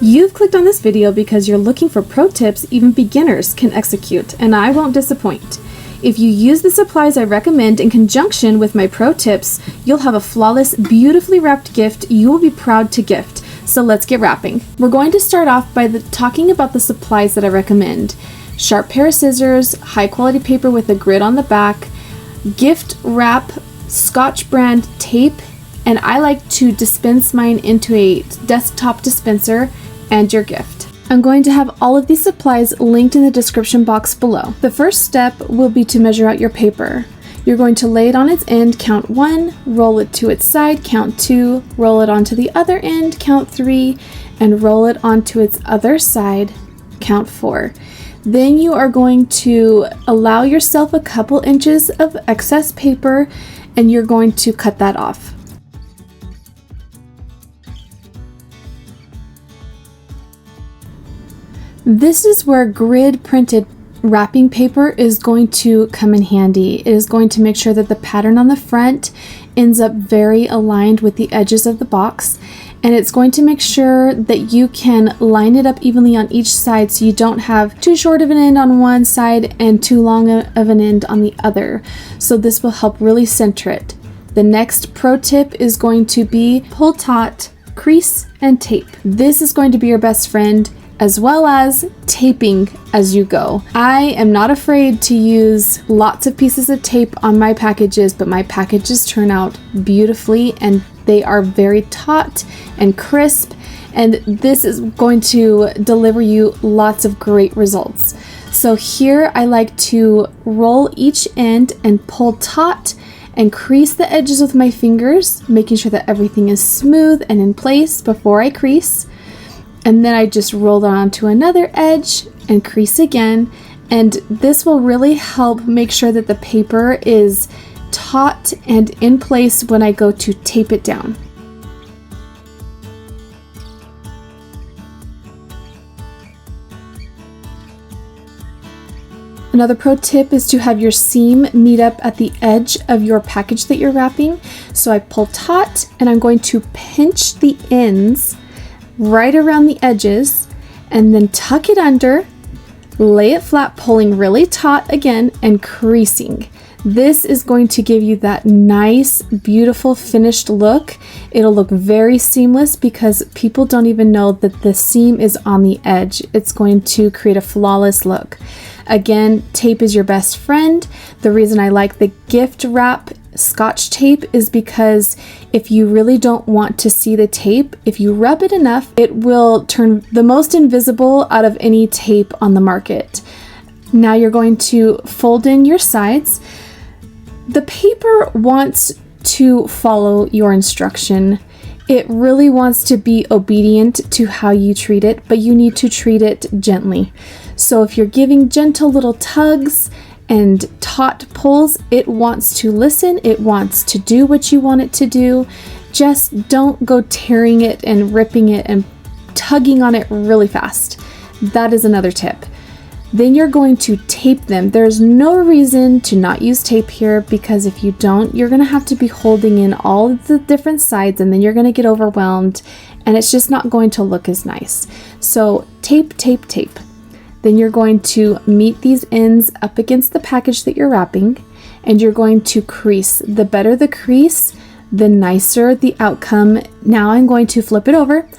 You've clicked on this video because you're looking for pro tips even beginners can execute, and I won't disappoint. If you use the supplies I recommend in conjunction with my pro tips, you'll have a flawless, beautifully wrapped gift you will be proud to gift. So let's get wrapping. We're going to start off by talking about the supplies that I recommend. Sharp pair of scissors, high quality paper with a grid on the back, gift wrap, Scotch brand tape, and I like to dispense mine into a desktop dispenser and your gift. I'm going to have all of these supplies linked in the description box below. The first step will be to measure out your paper. You're going to lay it on its end, count 1, roll it to its side, count 2, roll it onto the other end, count 3, and roll it onto its other side, count 4. Then you are going to allow yourself a couple inches of excess paper and you're going to cut that off. This is where grid printed wrapping paper is going to come in handy. It is going to make sure that the pattern on the front ends up very aligned with the edges of the box, and it's going to make sure that you can line it up evenly on each side so you don't have too short of an end on one side and too long of an end on the other. So this will help really center it. The next pro tip is going to be pull taut, crease, and tape. This is going to be your best friend, as well as taping as you go. I am not afraid to use lots of pieces of tape on my packages, but my packages turn out beautifully and they are very taut and crisp, and this is going to deliver you lots of great results. So here I like to roll each end and pull taut and crease the edges with my fingers, making sure that everything is smooth and in place before I crease. And then I just roll it onto another edge and crease again. And this will really help make sure that the paper is taut and in place when I go to tape it down. Another pro tip is to have your seam meet up at the edge of your package that you're wrapping. So I pull taut and I'm going to pinch the ends right around the edges and then tuck it under, lay it flat, pulling really taut again and creasing. This is going to give you that nice, beautiful finished look. It'll look very seamless because people don't even know that the seam is on the edge. It's going to create a flawless look. Again, tape is your best friend. The reason I like the gift wrap Scotch tape is because if you really don't want to see the tape, if you rub it enough, it will turn the most invisible out of any tape on the market. Now you're going to fold in your sides. The paper wants to follow your instruction. It really wants to be obedient to how you treat it, but you need to treat it gently. So if you're giving gentle little tugs and taut pulls, it wants to listen, it wants to do what you want it to do. Just don't go tearing it and ripping it and tugging on it really fast. That is another tip. Then you're going to tape them. There's no reason to not use tape here, because if you don't, you're going to have to be holding in all of the different sides and then you're going to get overwhelmed and it's just not going to look as nice. So tape, tape, tape. Then you're going to meet these ends up against the package that you're wrapping and you're going to crease. The better the crease, the nicer the outcome. Now I'm going to flip it over,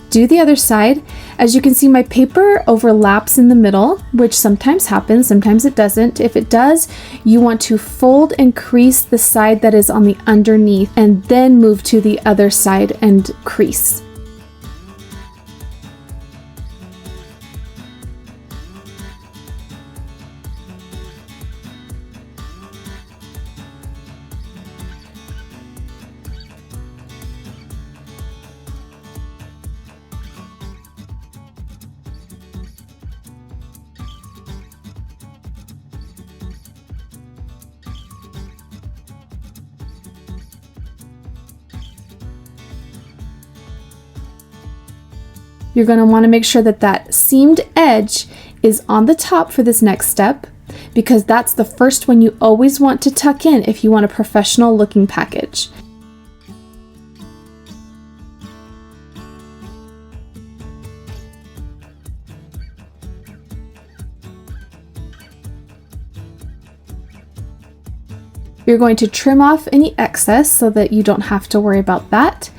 do the other side. As you can see, my paper overlaps in the middle, which sometimes happens, sometimes it doesn't. If it does, you want to fold and crease the side that is on the underneath and then move to the other side and crease. You're going to want to make sure that that seamed edge is on the top for this next step, because that's the first one you always want to tuck in if you want a professional looking package. You're going to trim off any excess so that you don't have to worry about that.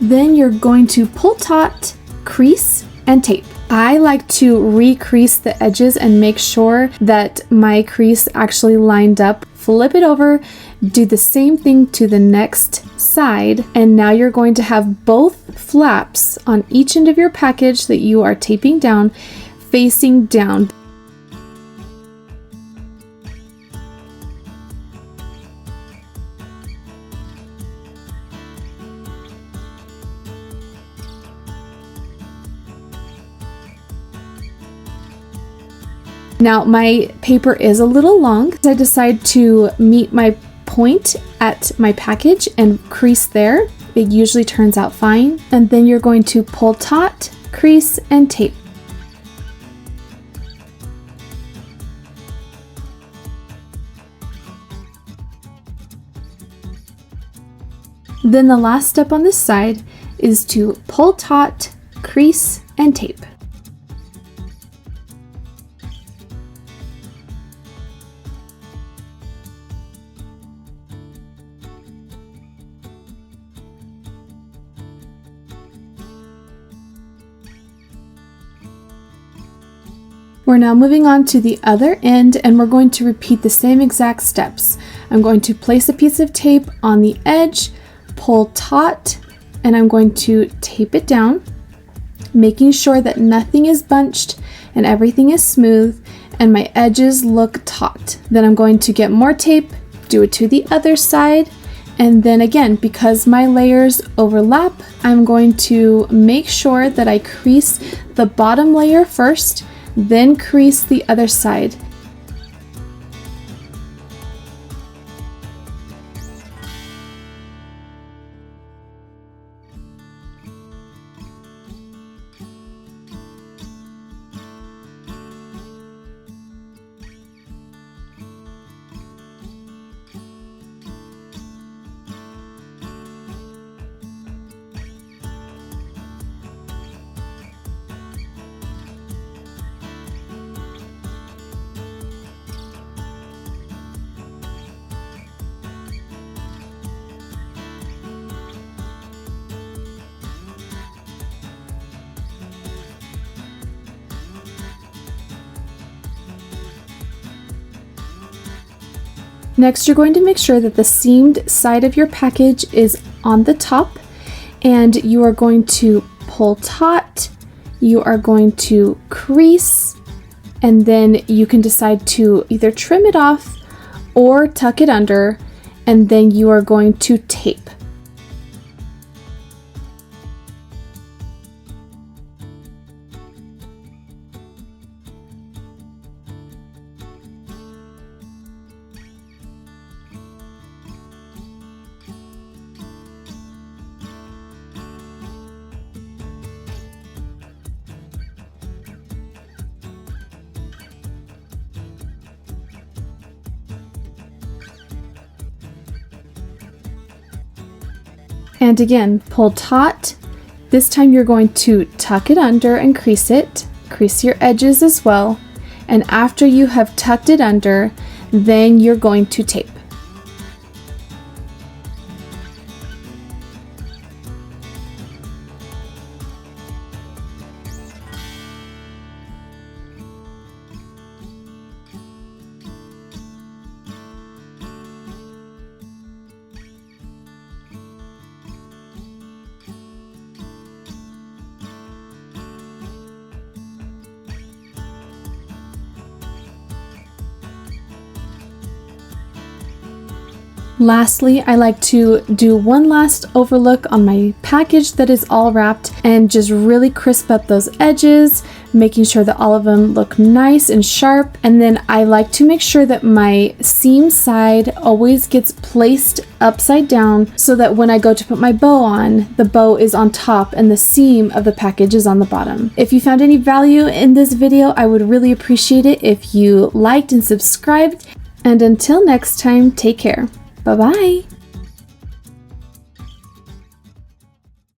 Then you're going to pull taut, crease, and tape. I like to re-crease the edges and make sure that my crease actually lined up. Flip it over, do the same thing to the next side, and now you're going to have both flaps on each end of your package that you are taping down facing down. Now my paper is a little long, so I decide to meet my point at my package and crease there. It usually turns out fine. And then you're going to pull taut, crease, and tape. Then the last step on this side is to pull taut, crease, and tape. We're now moving on to the other end, and we're going to repeat the same exact steps. I'm going to place a piece of tape on the edge, pull taut, and I'm going to tape it down, making sure that nothing is bunched and everything is smooth and my edges look taut. Then I'm going to get more tape, do it to the other side, and then again, because my layers overlap, I'm going to make sure that I crease the bottom layer first, then crease the other side. Next, you're going to make sure that the seamed side of your package is on the top, and you are going to pull taut, you are going to crease, and then you can decide to either trim it off or tuck it under, and then you are going to tape. And again, pull taut. This time you're going to tuck it under and crease it. Crease your edges as well. And after you have tucked it under, then you're going to tape. Lastly, I like to do one last overlook on my package that is all wrapped and just really crisp up those edges, making sure that all of them look nice and sharp. And then I like to make sure that my seam side always gets placed upside down so that when I go to put my bow on, the bow is on top and the seam of the package is on the bottom. If you found any value in this video, I would really appreciate it if you liked and subscribed. And until next time, take care. Bye-bye.